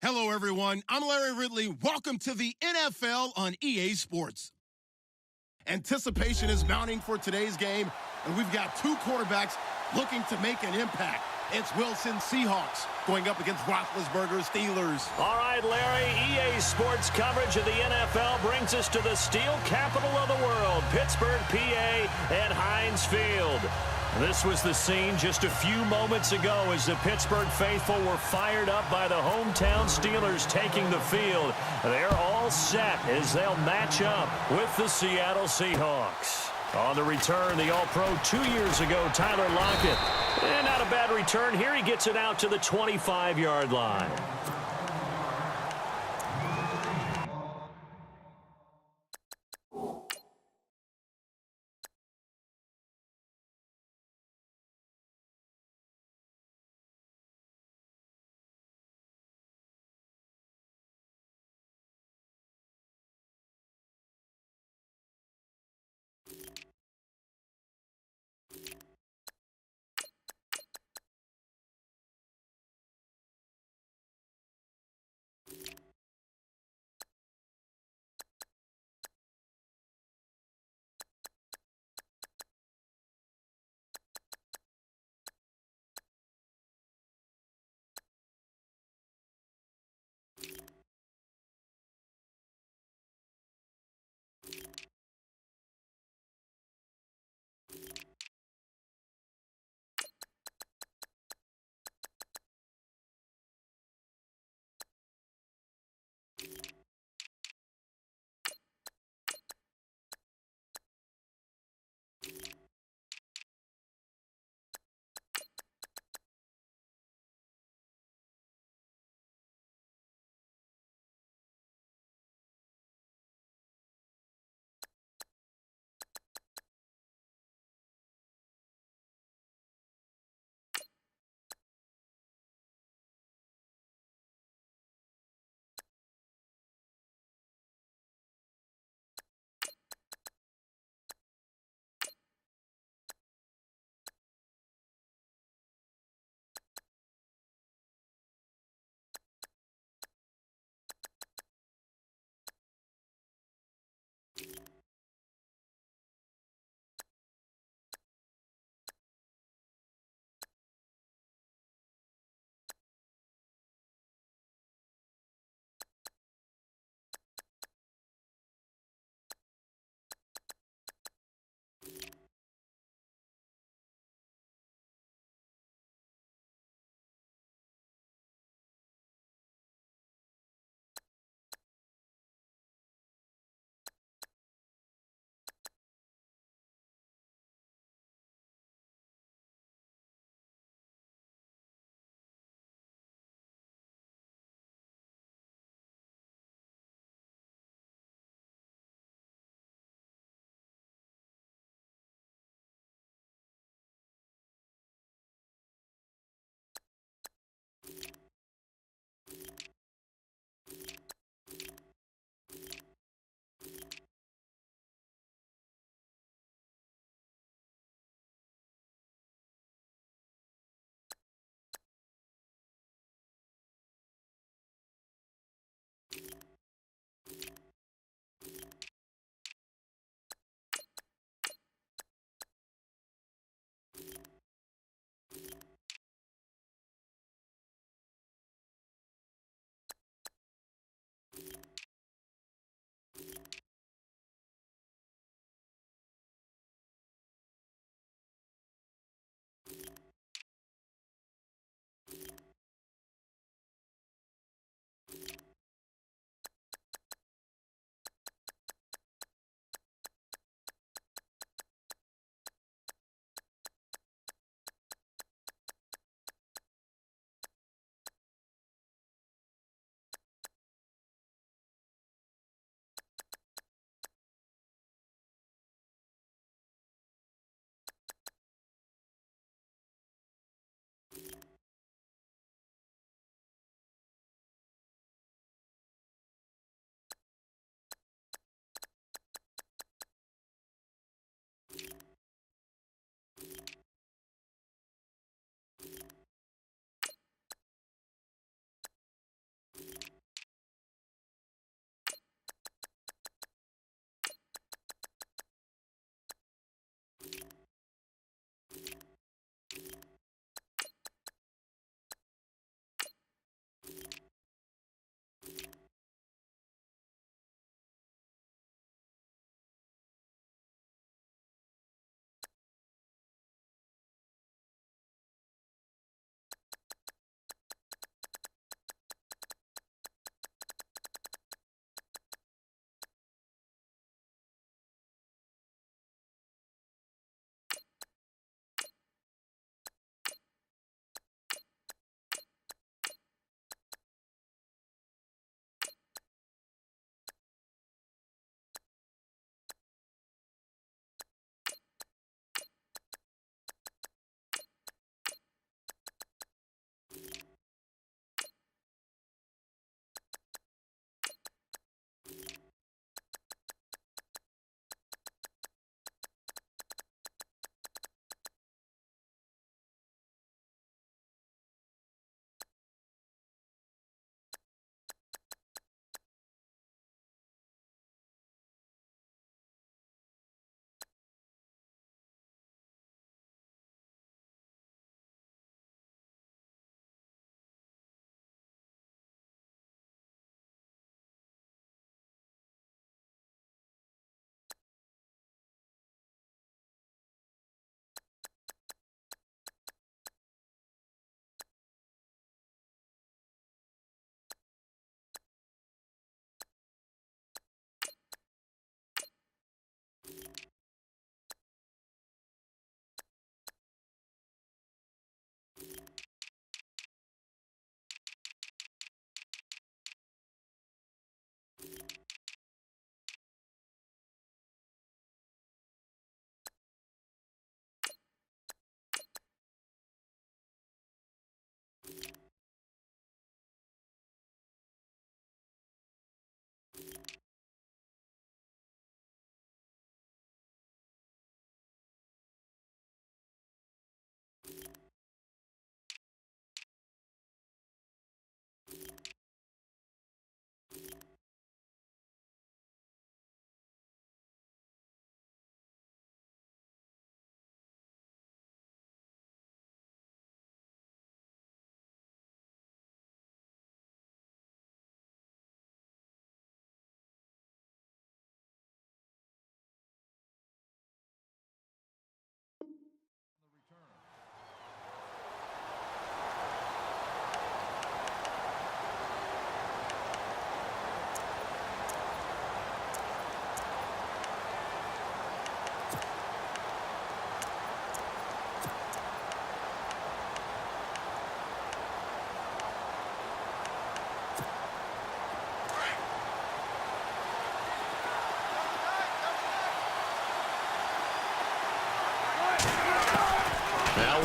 Hello, everyone. I'm Larry Ridley. Welcome to the NFL on EA Sports. Anticipation is mounting for today's game, and we've got two quarterbacks looking to make an impact. It's Wilson Seahawks going up against Roethlisberger Steelers. All right, Larry, EA Sports coverage of the NFL brings us to the steel capital of the world, Pittsburgh, PA, and Heinz Field. This was the scene just a few moments ago as the Pittsburgh faithful were fired up by the hometown Steelers taking the field. They're all set as they'll match up with the Seattle Seahawks. On the return, the All-Pro 2 years ago, Tyler Lockett. And not a bad return here. He gets it out to the 25-yard line.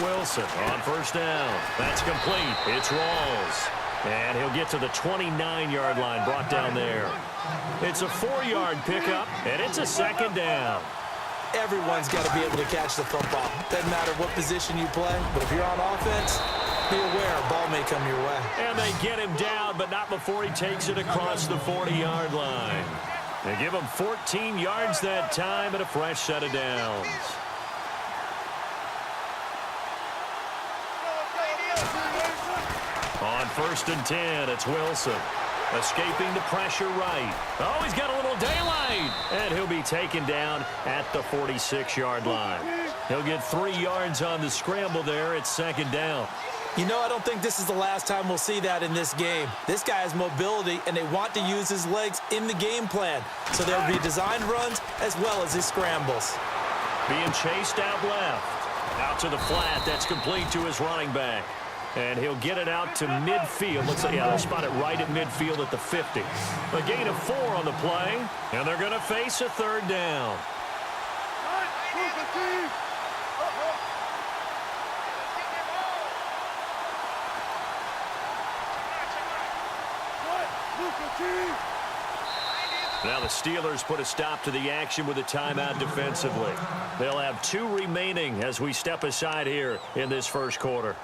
Wilson on first down. That's complete. It's Rawls. And he'll get to the 29-yard line, brought down there. It's a 4-yard pickup, and it's a second down. Everyone's got to be able to catch the football. Doesn't matter what position you play, but if you're on offense, be aware a ball may come your way. And they get him down, but not before he takes it across the 40-yard line. They give him 14 yards that time and a fresh set of downs. On first and 10, it's Wilson. Escaping the pressure right. Oh, he's got a little daylight. And he'll be taken down at the 46-yard line. He'll get 3 yards on the scramble there. It's second down. You know, I don't think this is the last time we'll see that in this game. This guy has mobility, and they want to use his legs in the game plan. So there'll be designed runs as well as his scrambles. Being chased out left. Out to the flat. That's complete to his running back. And he'll get it out to midfield. Looks like, yeah, they'll spot it right at midfield at the 50. A gain of 4 on the play, and they're going to face a third down. Now the Steelers put a stop to the action with a timeout defensively. They'll have 2 remaining as we step aside here in this first quarter.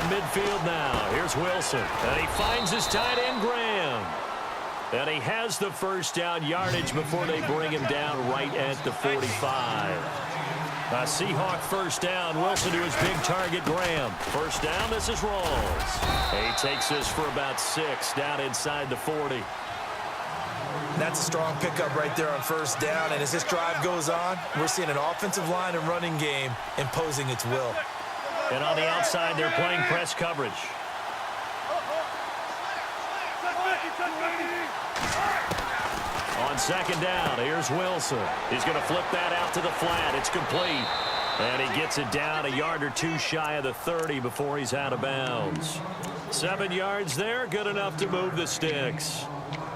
Midfield now. Here's Wilson. And he finds his tight end, Graham. And he has the first down yardage before they bring him down right at the 45. A Seahawk first down. Wilson to his big target, Graham. First down, this is Rawls. He takes this for about 6 down inside the 40. That's a strong pickup right there on first down. And as this drive goes on, we're seeing an offensive line and running game imposing its will. And on the outside, they're playing press coverage. On second down, here's Wilson. He's going to flip that out to the flat. It's complete. And he gets it down a yard or 2 shy of the 30 before he's out of bounds. 7 yards there, good enough to move the sticks.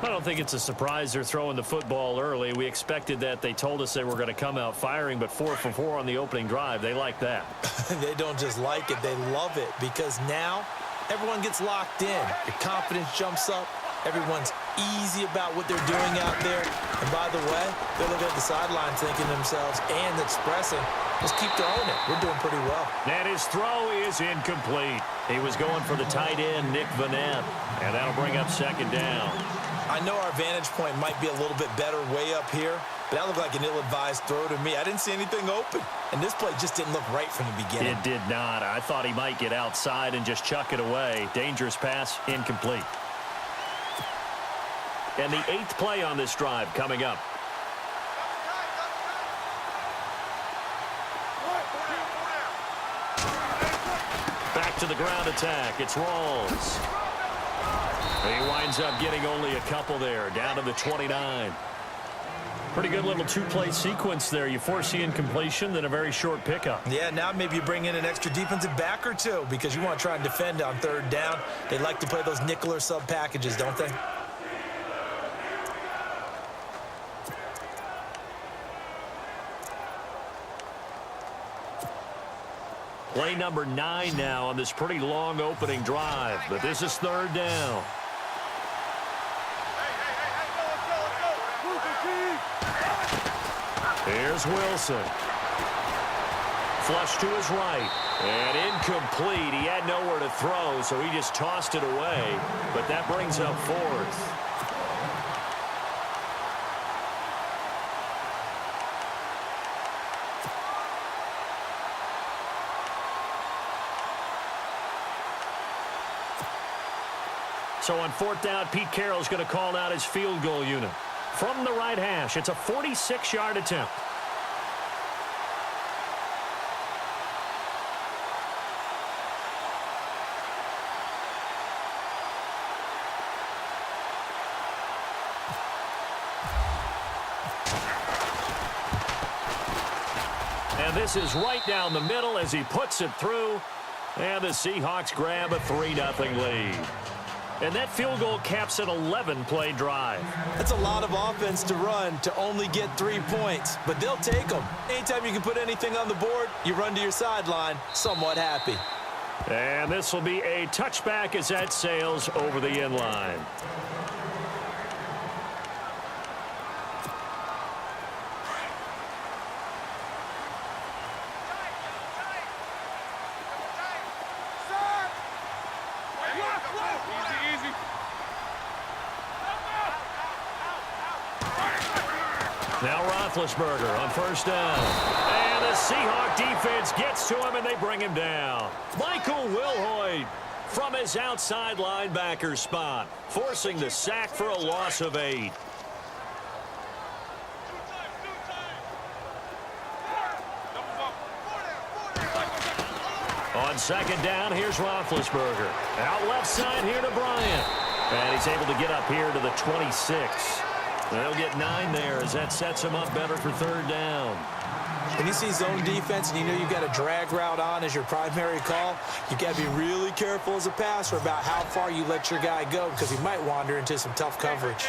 I don't think it's a surprise they're throwing the football early. We expected that. They told us they were going to come out firing, but 4 for 4 on the opening drive. They like that. They don't just like it, they love it, because now everyone gets locked in. Your confidence jumps up. Everyone's easy about what they're doing out there. And by the way, they're looking at the sideline thinking to themselves and expressing, just keep throwing it. We're doing pretty well. And his throw is incomplete. He was going for the tight end, Nick Vanette, and that'll bring up second down. I know our vantage point might be a little bit better way up here, but that looked like an ill-advised throw to me. I didn't see anything open, and this play just didn't look right from the beginning. It did not. I thought he might get outside and just chuck it away. Dangerous pass, incomplete. And the 8th play on this drive coming up. Back to the ground attack. It's Rawls. He winds up getting only a couple there, down to the 29. Pretty good little 2-play sequence there. You force the incompletion, then a very short pickup. Yeah, now maybe you bring in an extra defensive back or 2 because you want to try and defend on third down. They like to play those nickel or sub packages, don't they? Play number 9 now on this pretty long opening drive, but this is third down. Here's Wilson. Flush to his right. And incomplete. He had nowhere to throw, so he just tossed it away. But that brings up 4th. So on 4th down, Pete Carroll's going to call out his field goal unit. From the right hash, it's a 46-yard attempt. And this is right down the middle as he puts it through. And the Seahawks grab a 3-0 lead. And that field goal caps an 11-play drive. That's a lot of offense to run to only get 3 points, but they'll take them. Anytime you can put anything on the board, you run to your sideline somewhat happy. And this will be a touchback as that sails over the end line. Now Roethlisberger on first down. And the Seahawk defense gets to him, and they bring him down. Michael Wilhoit from his outside linebacker spot, forcing the sack for a loss of 8. On second down, here's Roethlisberger. Out left side here to Bryant. And he's able to get up here to the 26. They'll get 9 there as that sets him up better for third down. When you see zone defense and you know you've got a drag route on as your primary call, you've got to be really careful as a passer about how far you let your guy go because he might wander into some tough coverage.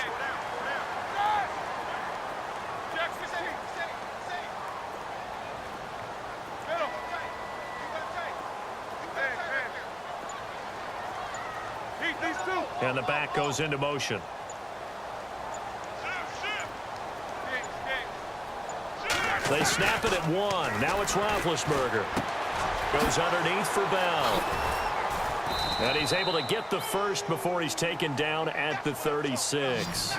And the back goes into motion. They snap it at 1. Now it's Roethlisberger. Goes underneath for Bell. And he's able to get the first before he's taken down at the 36.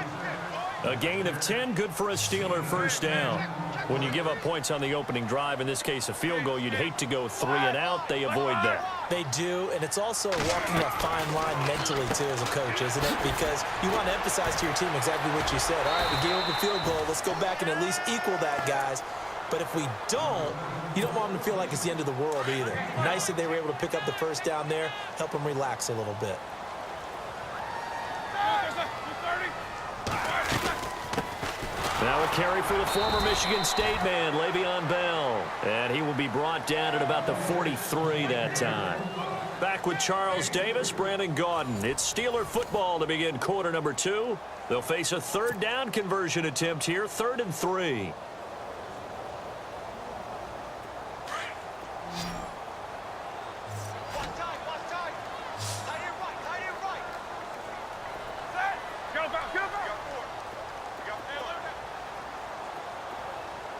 A gain of 10, good for a Steeler first down. When you give up points on the opening drive, in this case a field goal, you'd hate to go 3 and out. They avoid that. They do, and it's also walking a fine line mentally, too, as a coach, isn't it? Because you want to emphasize to your team exactly what you said. All right, we gave up a field goal. Let's go back and at least equal that, guys. But if we don't, you don't want them to feel like it's the end of the world either. Nice that they were able to pick up the first down there, help them relax a little bit. Now a carry for the former Michigan State man, Le'Veon Bell. And he will be brought down at about the 43 that time. Back with Charles Davis, Brandon Gaudin. It's Steeler football to begin quarter number 2. They'll face a third down conversion attempt here, 3rd and 3.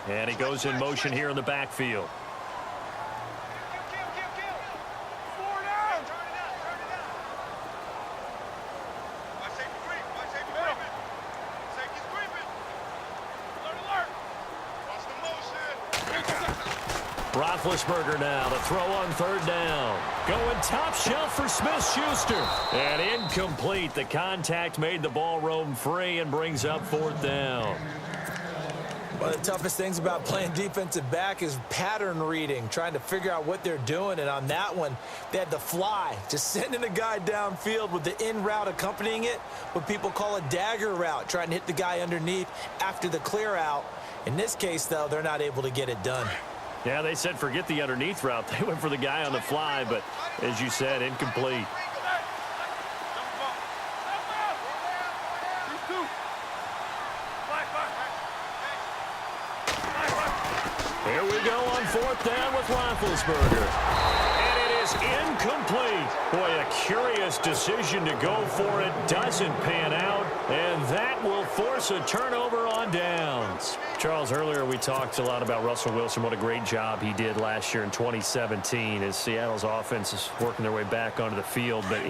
And he goes in motion here in the backfield. Roethlisberger now to throw on third down. Going top shelf for Smith-Schuster. And incomplete. The contact made the ball roam free and brings up 4th down. One of the toughest things about playing defensive back is pattern reading, trying to figure out what they're doing. And on that one, they had to fly, just sending a guy downfield with the in route accompanying it, what people call a dagger route, trying to hit the guy underneath after the clear out. In this case, though, they're not able to get it done. Yeah, they said forget the underneath route. They went for the guy on the fly, but as you said, incomplete. Here we go on 4th down with Roethlisberger. And it is incomplete. Boy, a curious decision to go for it. Doesn't pan out. And that will force a turnover on downs. Charles, earlier we talked a lot about Russell Wilson, what a great job he did last year in 2017 as Seattle's offense is working their way back onto the field. But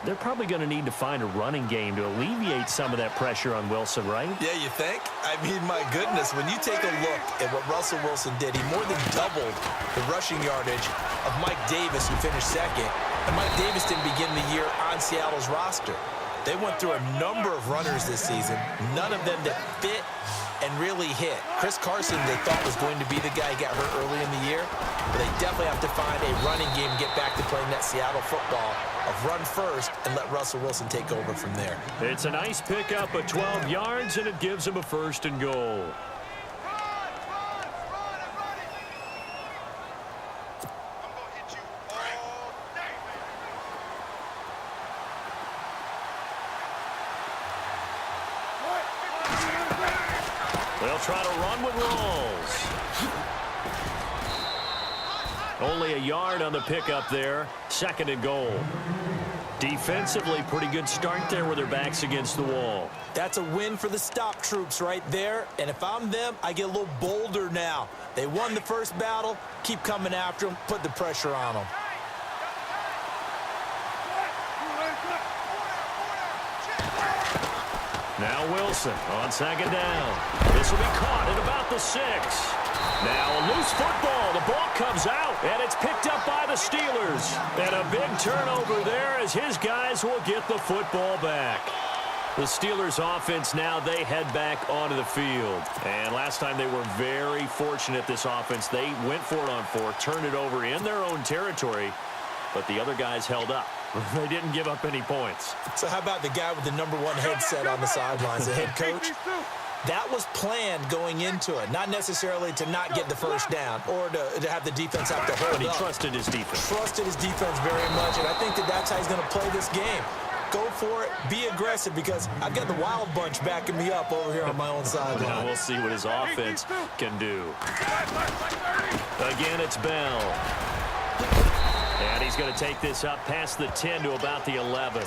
they're probably going to need to find a running game to alleviate some of that pressure on Wilson, right? Yeah, you think? I mean, my goodness, when you take a look at what Russell Wilson did, he more than doubled the rushing yardage of Mike Davis, who finished 2nd. And Mike Davis didn't begin the year on Seattle's roster. They went through a number of runners this season, none of them that fit and really hit. Chris Carson, they thought was going to be the guy who got hurt early in the year, but they definitely have to find a running game and get back to playing that Seattle football of run first and let Russell Wilson take over from there. It's a nice pickup of 12 yards, and it gives him a 1st and goal. They'll try to run with Rolls. Only a yard on the pickup there. 2nd and goal. Defensively, pretty good start there with their backs against the wall. That's a win for the stop troops right there. And if I'm them, I get a little bolder now. They won the first battle. Keep coming after them. Put the pressure on them. Now Wilson on 2nd down. This will be caught at about the 6. Now a loose football. The ball comes out, and it's picked up by the Steelers. And a big turnover there as his guys will get the football back. The Steelers offense now, they head back onto the field. And last time they were very fortunate, this offense. They went for it on 4, turned it over in their own territory, but the other guys held up. They didn't give up any points. So how about the guy with the number 1 headset on the sidelines, the head coach? That was planned going into it, not necessarily to not get the first down or to have the defense have to hold up. But he trusted his defense. Trusted his defense very much, and I think that's how he's going to play this game. Go for it, be aggressive, because I've got the wild bunch backing me up over here on my own sideline. Now we'll see what his offense can do. Again, it's Bell. And he's going to take this up past the 10 to about the 11.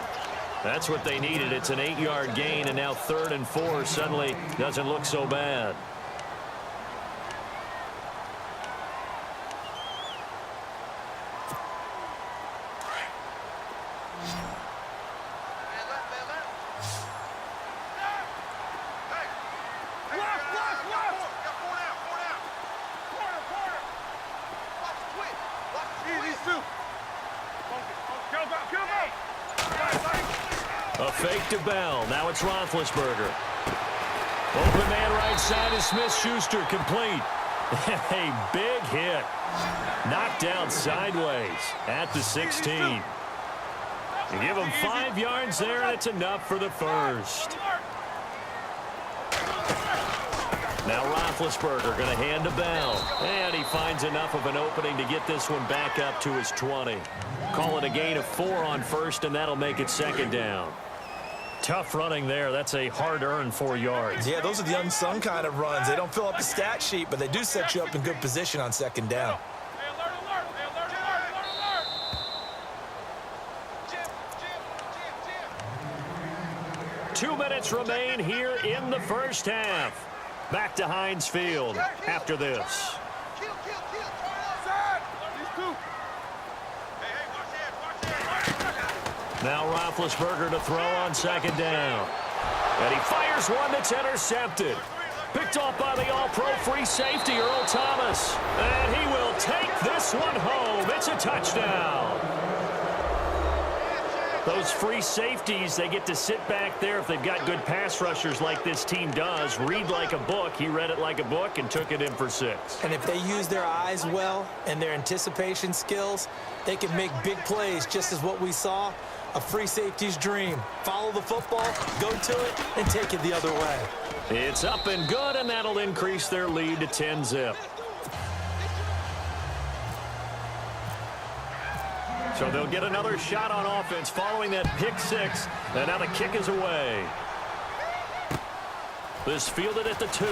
That's what they needed. It's an 8-yard gain, and now 3rd and 4 suddenly doesn't look so bad. A fake to Bell. Now it's Roethlisberger. Open man right side is Smith-Schuster, complete. A big hit. Knocked down sideways at the 16. You give him 5 yards there, and it's enough for the first. Now Roethlisberger going to hand to Bell. And he finds enough of an opening to get this one back up to his 20. Call it a gain of 4 on first, and that'll make it 2nd down. Tough running there. That's a hard-earned 4 yards. Yeah, those are the unsung kind of runs. They don't fill up the stat sheet, but they do set you up in good position on 2nd down. 2 minutes remain here in the first half. Back to Heinz Field after this. Now Roethlisberger to throw on 2nd down. And he fires one that's intercepted. Picked off by the all-pro free safety, Earl Thomas. And he will take this one home. It's a touchdown. Those free safeties, they get to sit back there if they've got good pass rushers like this team does. Read like a book. He read it like a book and took it in for 6. And if they use their eyes well and their anticipation skills, they can make big plays, just as what we saw. A free safety's dream. Follow the football, go to it, and take it the other way. It's up and good, and that'll increase their lead to 10-zip. So they'll get another shot on offense following that pick 6. And now the kick is away. This fielded at the 2.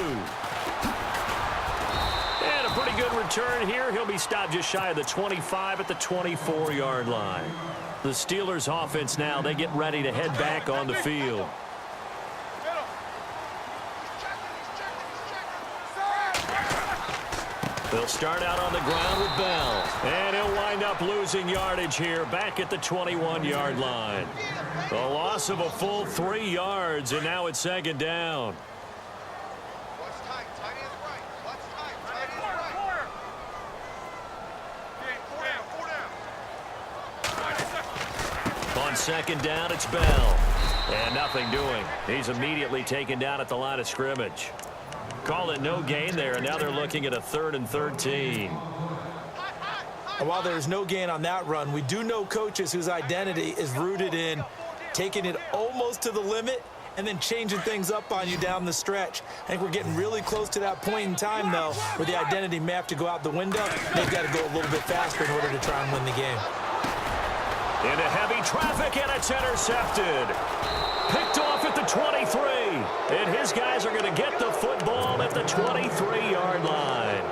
And a pretty good return here. He'll be stopped just shy of the 25 at the 24-yard line. The Steelers offense now, they get ready to head back on the field. They'll start out on the ground with Bell. And he'll wind up losing yardage here back at the 21-yard line. A loss of a full 3 yards, and now it's 2nd down. On 2nd down, it's Bell. And nothing doing. He's immediately taken down at the line of scrimmage. Call it no gain there, and now they're looking at a 3rd and 13. And while there's no gain on that run, we do know coaches whose identity is rooted in taking it almost to the limit and then changing things up on you down the stretch. I think we're getting really close to that point in time, though, where the identity may have to go out the window. They've got to go a little bit faster in order to try and win the game. Into heavy traffic, and it's intercepted. Picked off at the 23. And his guys are going to get the football at the 23-yard line.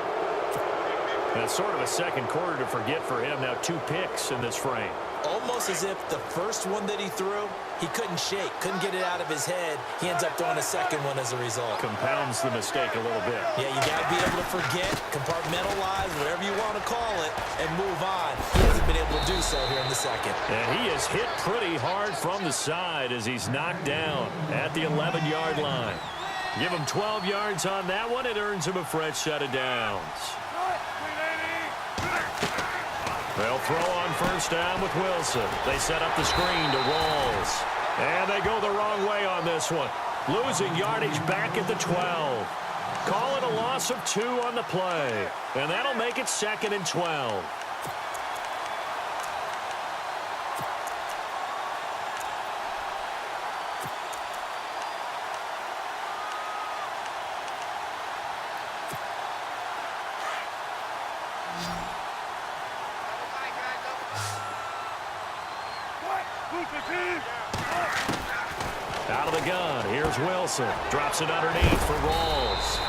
That's sort of a second quarter to forget for him. Now 2 picks in this frame. Almost as if the first one that he threw, he couldn't shake, couldn't get it out of his head. He ends up throwing a second one as a result. Compounds the mistake a little bit. Yeah, you got to be able to forget, compartmentalize, whatever you want to call it, and move on. He hasn't been able to do so here in the second. And he is hit pretty hard from the side as he's knocked down at the 11-yard line. Give him 12 yards on that one. It earns him a fresh set of downs. They'll throw on first down with Wilson. They set up the screen to Rawls. And they go the wrong way on this one. Losing yardage back at the 12. Call it a loss of 2 on the play. And that'll make it 2nd and 12. Out of the gun, here's Wilson. Drops it underneath for Rawls.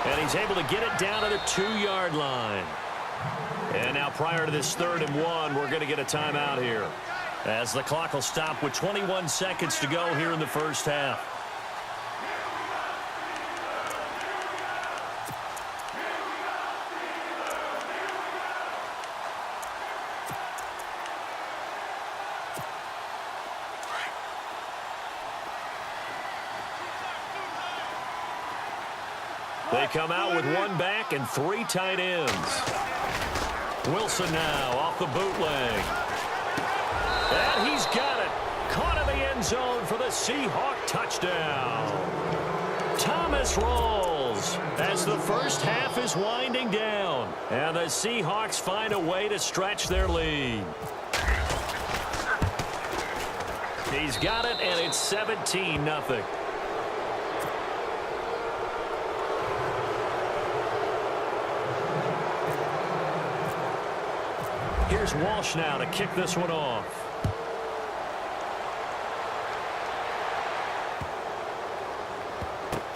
And he's able to get it down to the 2-yard line. And now prior to this 3rd and 1, we're going to get a timeout here, as the clock will stop with 21 seconds to go here in the first half. They come out with 1 back and 3 tight ends. Wilson now off the bootleg. And he's got it. Caught in the end zone for the Seahawk touchdown. Thomas Rawls as the first half is winding down. And the Seahawks find a way to stretch their lead. He's got it, and it's 17-0. Here's Walsh now to kick this one off.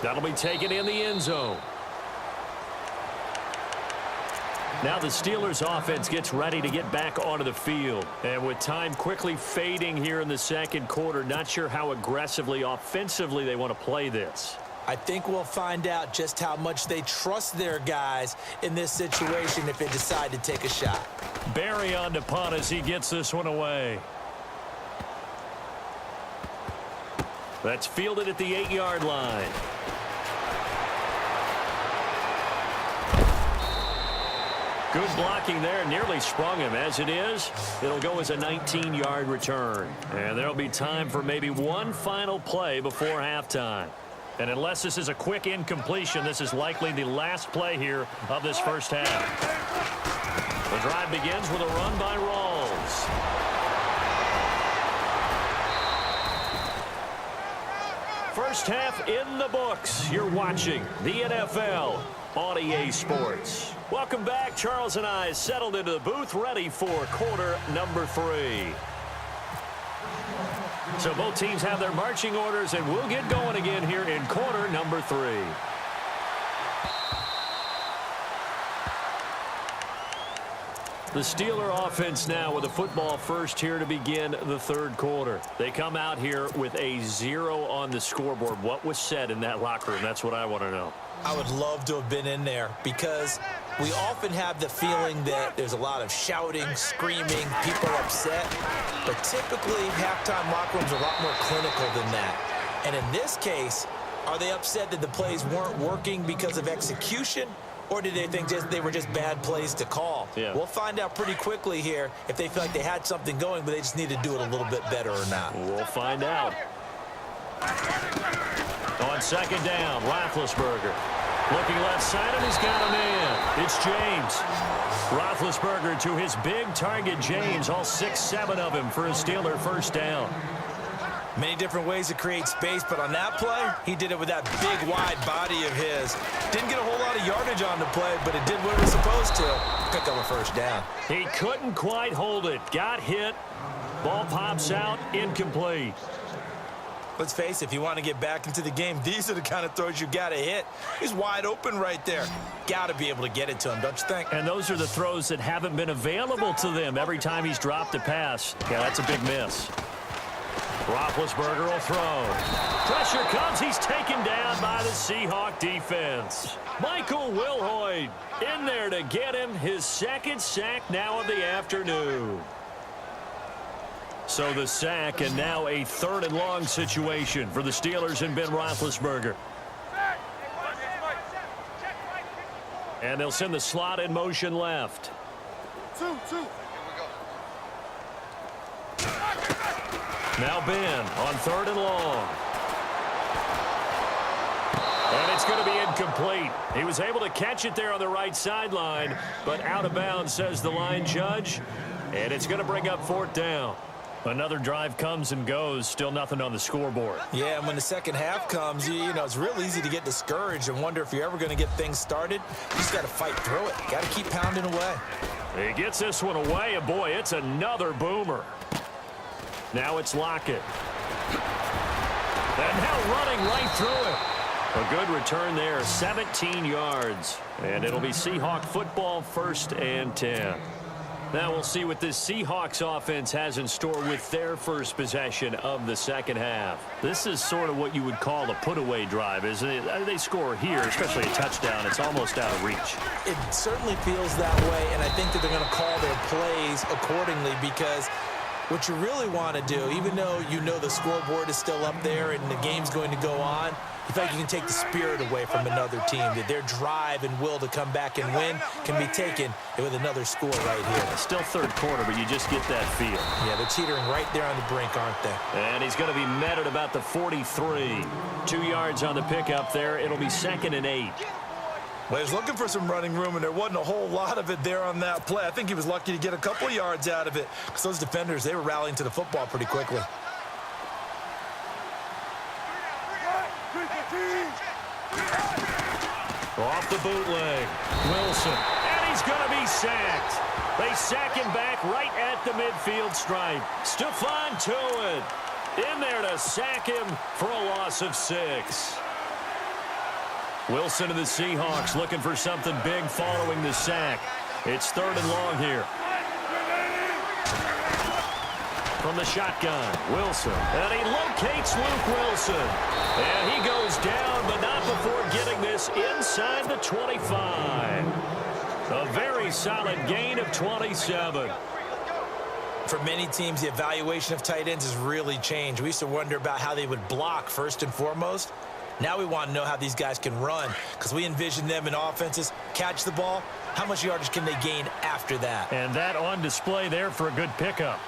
That'll be taken in the end zone. Now the Steelers offense gets ready to get back onto the field. And with time quickly fading here in the second quarter, not sure how aggressively, offensively they want to play this. I think we'll find out just how much they trust their guys in this situation if they decide to take a shot. Barry on to punt as he gets this one away. That's fielded at the 8-yard line. Good blocking there. Nearly sprung him. As it is, it'll go as a 19-yard return. And there'll be time for maybe one final play before halftime. And unless this is a quick incompletion, this is likely the last play here of this first half. The drive begins with a run by Rawls. First half in the books. You're watching the NFL on EA Sports. Welcome back. Charles and I settled into the booth, ready for quarter number 3. So both teams have their marching orders, and we'll get going again here in quarter number 3. The Steeler offense now with a football first here to begin the third quarter. They come out here with a 0 on the scoreboard. What was said in that locker room? That's what I want to know. I would love to have been in there because we often have the feeling that there's a lot of shouting, screaming, people are upset. But typically, halftime locker rooms are a lot more clinical than that. And in this case, are they upset that the plays weren't working because of execution? Or did they think they were just bad plays to call? Yeah. We'll find out pretty quickly here if they feel like they had something going, but they just need to do it a little bit better or not. We'll find out. On second down, Roethlisberger. Looking left side, and he's got a man. It's James. Roethlisberger to his big target, James. All 6-7 of him for a Steeler first down. Many different ways to create space, but on that play, he did it with that big, wide body of his. Didn't get a whole lot of yardage on the play, but it did what it was supposed to. Pick up a first down. He couldn't quite hold it. Got hit. Ball pops out, incomplete. Let's face it, if you want to get back into the game, these are the kind of throws you got to hit. He's wide open right there. Got to be able to get it to him, don't you think? And those are the throws that haven't been available to them every time he's dropped a pass. Yeah, that's a big miss. Roethlisberger will throw. Pressure comes. He's taken down by the Seahawk defense. Michael Wilhoit in there to get him his second sack now of the afternoon. So the sack, and now a 3rd and long situation for the Steelers and Ben Roethlisberger. And they'll send the slot in motion left. 2. Now Ben on 3rd and long. And it's going to be incomplete. He was able to catch it there on the right sideline, but out of bounds, says the line judge. And it's going to bring up 4th down. Another drive comes and goes, still nothing on the scoreboard. Yeah, and when the second half comes, you know, it's real easy to get discouraged and wonder if you're ever going to get things started. You just got to fight through it. Got to keep pounding away. He gets this one away, and boy, it's another boomer. Now it's Lockett. And now running right through it. A good return there, 17 yards. And it'll be Seahawk football, 1st and 10. Now we'll see what this Seahawks offense has in store with their first possession of the second half. This is sort of what you would call a put-away drive, isn't it? They score here, especially a touchdown. It's almost out of reach. It certainly feels that way, and I think that they're going to call their plays accordingly because what you really want to do, even though you know the scoreboard is still up there and the game's going to go on, you feel like you can take the spirit away from another team, that their drive and will to come back and win can be taken with another score right here. Still 3rd quarter, but you just get that feel. Yeah, they're teetering right there on the brink, aren't they? And he's going to be met at about the 43. 2 yards on the pickup there. It'll be 2nd and 8. Well, he was looking for some running room, and there wasn't a whole lot of it there on that play. I think he was lucky to get a couple of yards out of it because those defenders, they were rallying to the football pretty quickly. Off the bootleg, Wilson, and he's going to be sacked. They sack him back right at the midfield stripe. Stephon Tuitt in there to sack him for a loss of 6. Wilson of the Seahawks looking for something big following the sack. It's 3rd and long here. From the shotgun, Wilson. And he locates Luke Wilson. And he goes down, but not before getting this inside the 25. A very solid gain of 27. For many teams, the evaluation of tight ends has really changed. We used to wonder about how they would block first and foremost. Now we want to know how these guys can run because we envision them in offenses, catch the ball. How much yardage can they gain after that? And that on display there for a good pickup.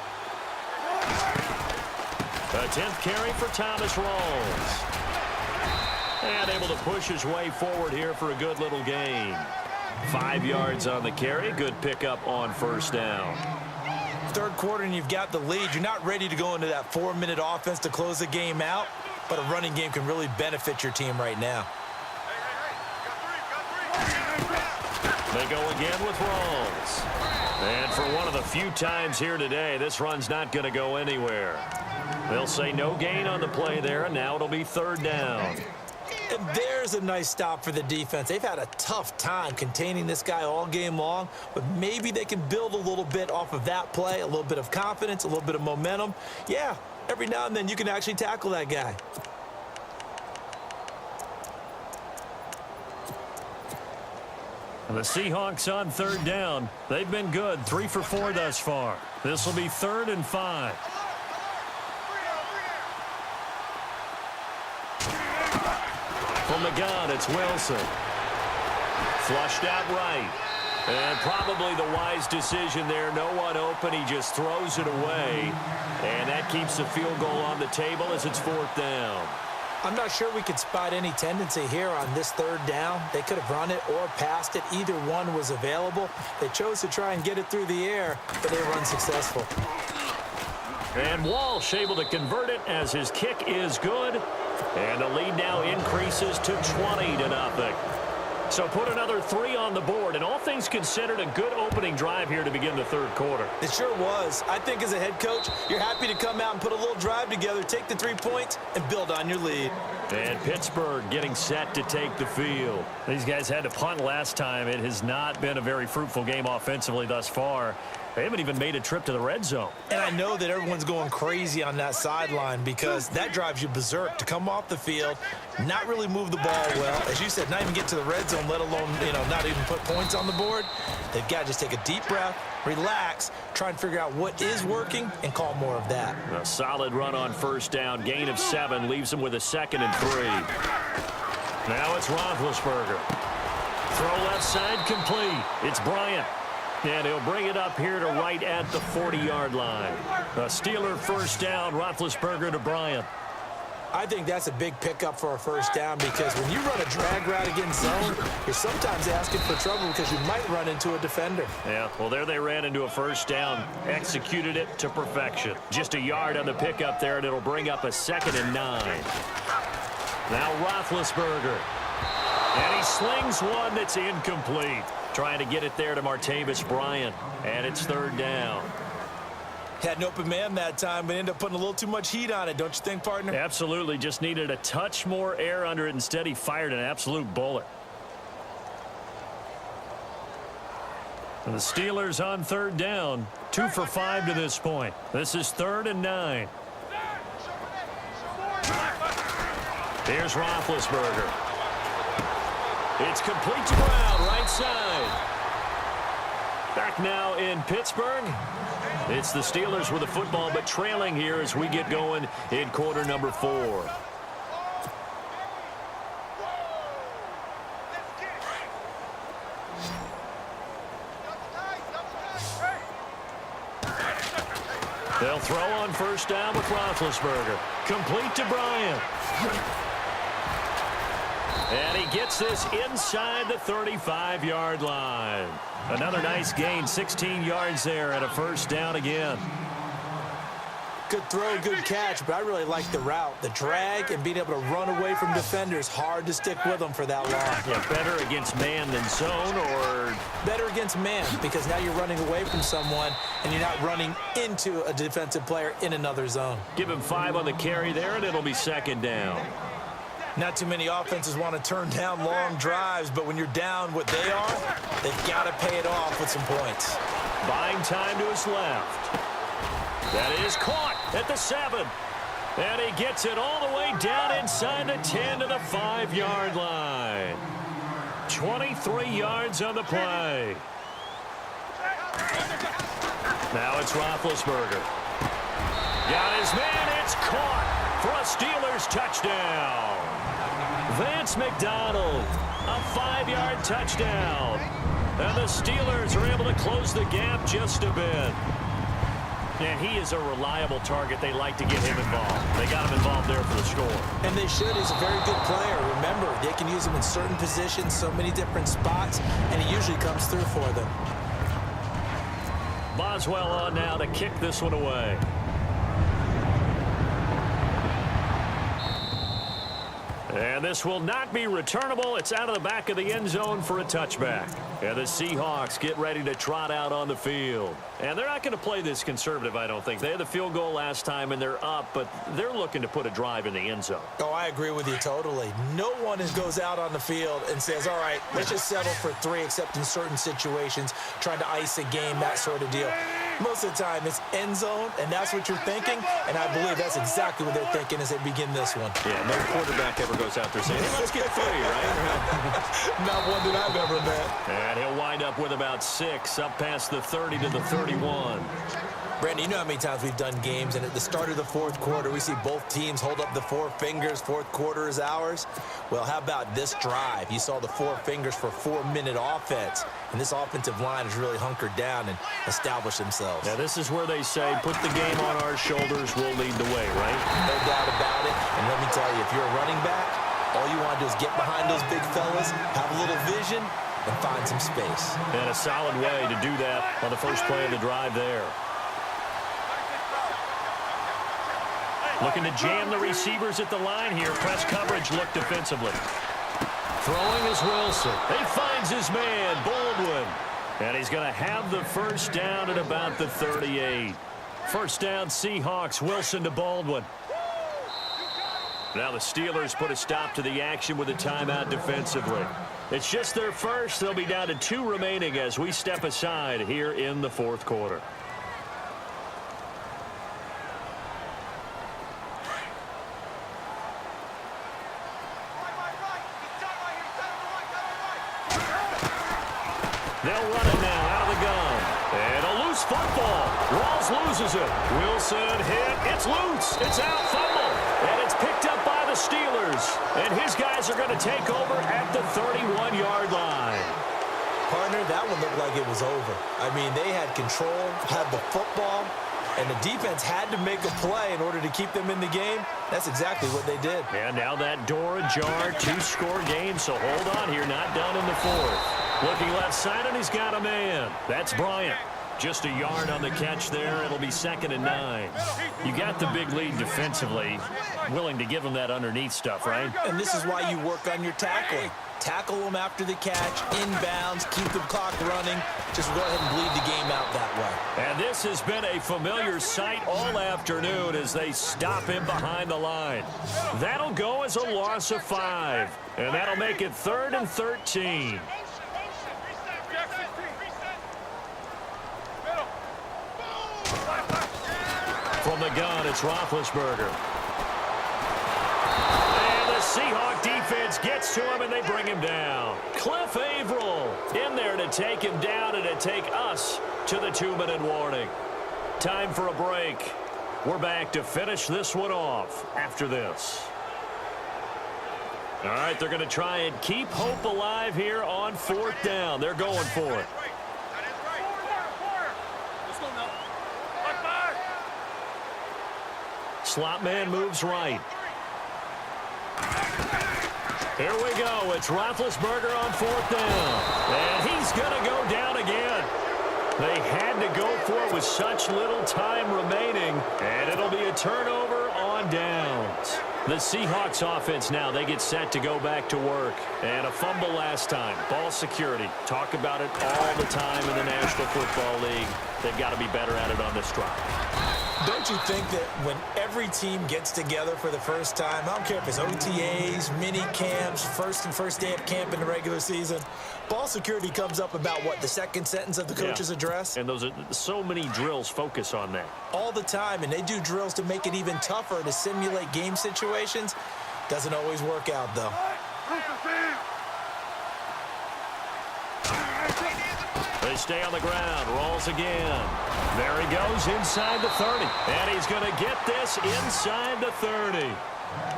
A 10th carry for Thomas Rawls. And able to push his way forward here for a good little gain. 5 yards on the carry. Good pickup on 1st down. 3rd quarter and you've got the lead. You're not ready to go into that 4-minute offense to close the game out, but a running game can really benefit your team right now. They go again with Rawls. And for one of the few times here today, this run's not going to go anywhere. They'll say no gain on the play there, and now it'll be 3rd down. And there's a nice stop for the defense. They've had a tough time containing this guy all game long, but maybe they can build a little bit off of that play, a little bit of confidence, a little bit of momentum. Yeah, every now and then you can actually tackle that guy. The Seahawks on 3rd down. They've been good, 3 for 4 thus far. This will be 3rd and 5. From the gun, it's Wilson. Flushed out right. And probably the wise decision there. No one open. He just throws it away. And that keeps the field goal on the table as it's 4th down. I'm not sure we could spot any tendency here on this 3rd down. They could have run it or passed it. Either one was available. They chose to try and get it through the air, but they were unsuccessful. And Walsh able to convert it as his kick is good. And the lead now increases to 20-0. So put another 3 on the board, and all things considered, a good opening drive here to begin the third quarter. It sure was. I think as a head coach, you're happy to come out and put a little drive together, take the 3 points, and build on your lead. And Pittsburgh getting set to take the field. These guys had to punt last time. It has not been a very fruitful game offensively thus far. They haven't even made a trip to the red zone. And I know that everyone's going crazy on that sideline because that drives you berserk to come off the field, not really move the ball well. As you said, not even get to the red zone, let alone, not even put points on the board. They've got to just take a deep breath, relax, try and figure out what is working, and call more of that. A solid run on first down. Gain of 7 leaves them with a 2nd and 3. Now it's Roethlisberger. Throw left side complete. It's Bryant. And he'll bring it up here to right at the 40-yard line. A Steeler first down, Roethlisberger to Bryant. I think that's a big pickup for a first down because when you run a drag route against zone, you're sometimes asking for trouble because you might run into a defender. Yeah, well, there they ran into a first down, executed it to perfection. Just a yard on the pickup there, and it'll bring up a 2nd and 9. Now Roethlisberger. And he slings one that's incomplete. Trying to get it there to Martavis Bryant. And it's 3rd down. Had an open man that time, but ended up putting a little too much heat on it, don't you think, partner? Absolutely. Just needed a touch more air under it. Instead, he fired an absolute bullet. And the Steelers on 3rd down. 2 for 5 to this point. This is 3rd and 9. Here's Roethlisberger. It's complete to Brown, right side. Back now in Pittsburgh. It's the Steelers with the football, but trailing here as we get going in quarter number 4. They'll throw on first down with Roethlisberger. Complete to Bryant. And he gets this inside the 35-yard line. Another nice gain, 16 yards there, and a first down again. Good throw, good catch, but I really like the route. The drag and being able to run away from defenders, hard to stick with them for that long. Yeah, better against man than zone, or? Better against man, because now you're running away from someone and you're not running into a defensive player in another zone. Give him 5 on the carry there, and it'll be 2nd down. Not too many offenses want to turn down long drives, but when you're down what they are, they've got to pay it off with some points. Buying time to his left. That is caught at the 7. And he gets it all the way down inside the 10 to the 5-yard line. 23 yards on the play. Now it's Roethlisberger. Got his man. It's caught for a Steelers touchdown. Vance McDonald, a 5-yard touchdown. And the Steelers are able to close the gap just a bit. And he is a reliable target. They like to get him involved. They got him involved there for the score. And they should. He's a very good player. Remember, they can use him in certain positions, so many different spots, and he usually comes through for them. Boswell on now to kick this one away. And this will not be returnable. It's out of the back of the end zone for a touchback. And the Seahawks get ready to trot out on the field. And they're not going to play this conservative, I don't think. They had the field goal last time, and they're up, but they're looking to put a drive in the end zone. Oh, I agree with you totally. No one goes out on the field and says, all right, let's just settle for 3, except in certain situations, trying to ice a game, that sort of deal. Most of the time, it's end zone, and that's what you're thinking, and I believe that's exactly what they're thinking as they begin this one. Yeah, no quarterback ever goes out there saying, hey, let's get free, right? Not one that I've ever met. And he'll wind up with about 6, up past the 30 to the 31. Brandon, you know how many times we've done games, and at the start of the fourth quarter, we see both teams hold up the 4 fingers, fourth quarter is ours. Well, how about this drive? You saw the 4 fingers for 4-minute offense, and this offensive line has really hunkered down and established themselves. Now, this is where they say, put the game on our shoulders, we'll lead the way, right? No doubt about it, and let me tell you, if you're a running back, all you want to do is get behind those big fellas, have a little vision, and find some space. And a solid way to do that on the first play of the drive there. Looking to jam the receivers at the line here. Press coverage look defensively. Throwing is Wilson. He finds his man, Baldwin. And he's going to have the first down at about the 38. First down, Seahawks. Wilson to Baldwin. Now the Steelers put a stop to the action with a timeout defensively. It's just their first. They'll be down to 2 remaining as we step aside here in the fourth quarter. They'll run it now out of the gun. And a loose football. Rawls loses it. Wilson hit. It's loose. It's out. Fumble. And it's picked up by the Steelers. And his guys are going to take over at the 31-yard line. Partner, that one looked like it was over. I mean, they had control, had the football, and the defense had to make a play in order to keep them in the game. That's exactly what they did. And now that door ajar, 2-score game, so hold on here, not done in the fourth. Looking left side, and he's got a man. That's Bryant. Just a yard on the catch there. It'll be 2nd and 9. You got the big lead defensively. Willing to give them that underneath stuff, right? And this is why you work on your tackling. Tackle them after the catch, inbounds, keep the clock running. Just go ahead and bleed the game out that way. And this has been a familiar sight all afternoon as they stop him behind the line. That'll go as a loss of 5. And that'll make it 3rd and 13. From the gun, it's Roethlisberger. And the Seahawk defense gets to him, and they bring him down. Cliff Averill in there to take him down and to take us to the 2-minute warning. Time for a break. We're back to finish this one off after this. All right, they're going to try and keep hope alive here on 4th down. They're going for it. Slot man moves right. Here we go. It's Roethlisberger on 4th down. And he's going to go down again. They had to go for it with such little time remaining. And it'll be a turnover on downs. The Seahawks offense now, they get set to go back to work. And a fumble last time. Ball security. Talk about it all the time in the National Football League. They've got to be better at it on this drive. Don't you think that when every team gets together for the first time, I don't care if it's OTAs, mini camps, first day of camp in the regular season, ball security comes up about, what, the second sentence of the coach's address? And those are so many drills focus on that. All the time, and they do drills to make it even tougher to simulate game situations. Doesn't always work out, though. They stay on the ground. Rolls again. There he goes inside the 30. And he's going to get this inside the 30.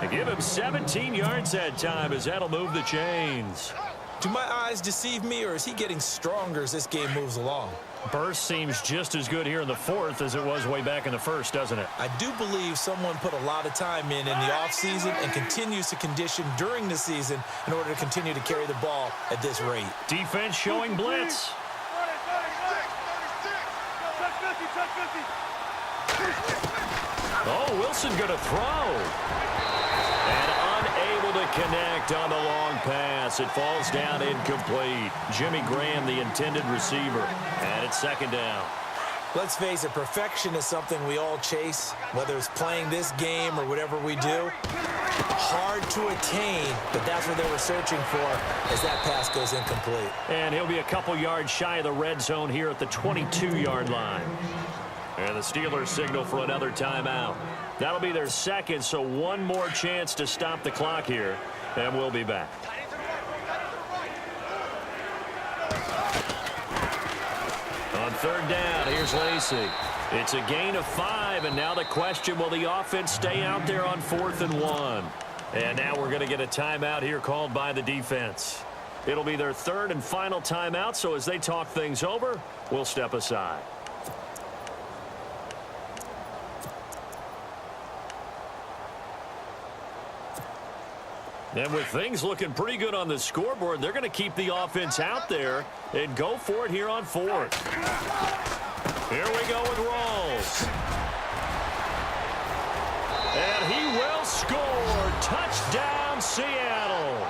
They give him 17 yards that time as that'll move the chains. Do my eyes deceive me, or is he getting stronger as this game moves along? Burst seems just as good here in the fourth as it was way back in the first, doesn't it? I do believe someone put a lot of time in the offseason and continues to condition during the season in order to continue to carry the ball at this rate. Defense showing blitz. Oh, Wilson going to throw. And unable to connect on the long pass. It falls down incomplete. Jimmy Graham, the intended receiver. And it's 2nd down. Let's face it, perfection is something we all chase, whether it's playing this game or whatever we do. Hard to attain, but that's what they were searching for as that pass goes incomplete. And he'll be a couple yards shy of the red zone here at the 22-yard line. And the Steelers signal for another timeout. That'll be their second, so one more chance to stop the clock here, and we'll be back. On 3rd down, here's Lacy. It's a gain of 5, and now the question, will the offense stay out there on 4th and 1? And now we're going to get a timeout here called by the defense. It'll be their 3rd and final timeout, so as they talk things over, we'll step aside. And with things looking pretty good on the scoreboard, they're going to keep the offense out there and go for it here on 4th. Here we go with Rawls. And he will score. Touchdown, Seattle.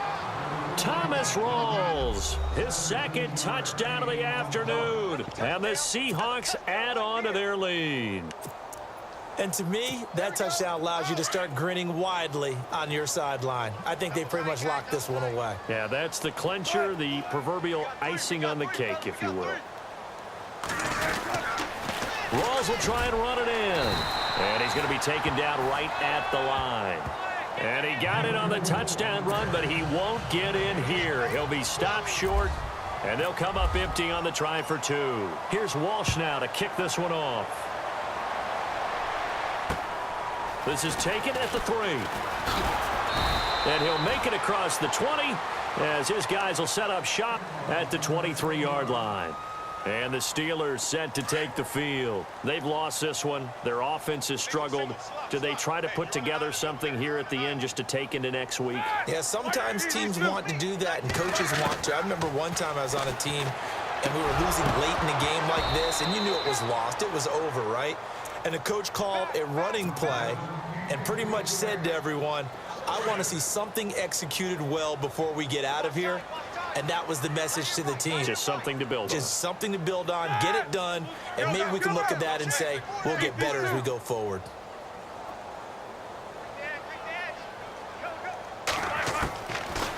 Thomas rolls. His second touchdown of the afternoon. And the Seahawks add on to their lead. And to me, that touchdown allows you to start grinning widely on your sideline. I think they pretty much locked this one away. Yeah, that's the clincher, the proverbial icing on the cake, if you will. Rawls will try and run it in. And he's going to be taken down right at the line. And he got it on the touchdown run, but he won't get in here. He'll be stopped short, and they'll come up empty on the try for 2. Here's Walsh now to kick this one off. This is taken at the 3. And he'll make it across the 20 as his guys will set up shop at the 23-yard line. And the Steelers set to take the field. They've lost this one. Their offense has struggled. Do they try to put together something here at the end just to take into next week? Yeah, sometimes teams want to do that and coaches want to. I remember one time I was on a team and we were losing late in a game like this, and you knew it was lost. It was over, right? And the coach called a running play and pretty much said to everyone, I want to see something executed well before we get out of here. And that was the message to the team. Just something to build on. Just something to build on, get it done, and maybe we can look at that and say, we'll get better as we go forward.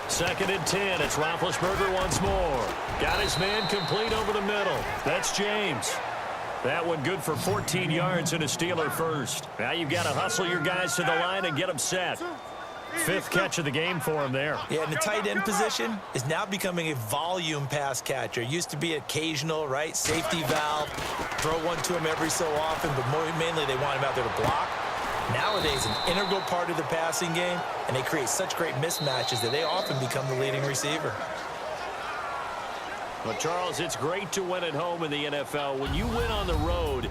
Second and 10. It's Roethlisberger once more. Got his man complete over the middle. That's James. That one good for 14 yards and a Steeler first. Now you've got to hustle your guys to the line and get them set. 5th catch of the game for him there. Yeah, and the tight end position is now becoming a volume pass catcher. Used to be occasional, right? Safety valve. Throw one to him every so often, but mainly they want him out there to block. Nowadays, an integral part of the passing game, and they create such great mismatches that they often become the leading receiver. Well, Charles, it's great to win at home in the NFL. When you win on the road,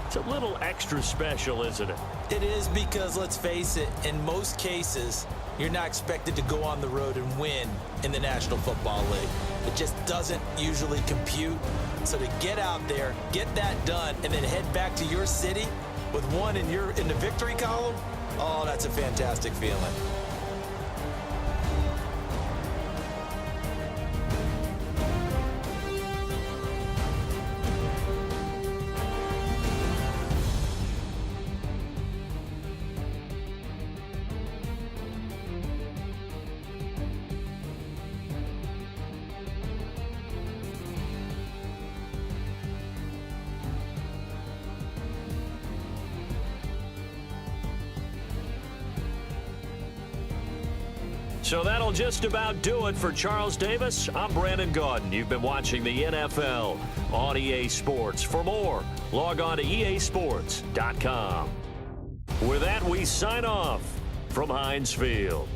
it's a little extra special, isn't it? It is, because, let's face it, in most cases, you're not expected to go on the road and win in the National Football League. It just doesn't usually compute. So to get out there, get that done, and then head back to your city with one in the victory column, oh, that's a fantastic feeling. So that'll just about do it for Charles Davis. I'm Brandon Gaudin. You've been watching the NFL on EA Sports. For more, log on to easports.com. With that, we sign off from Heinz Field.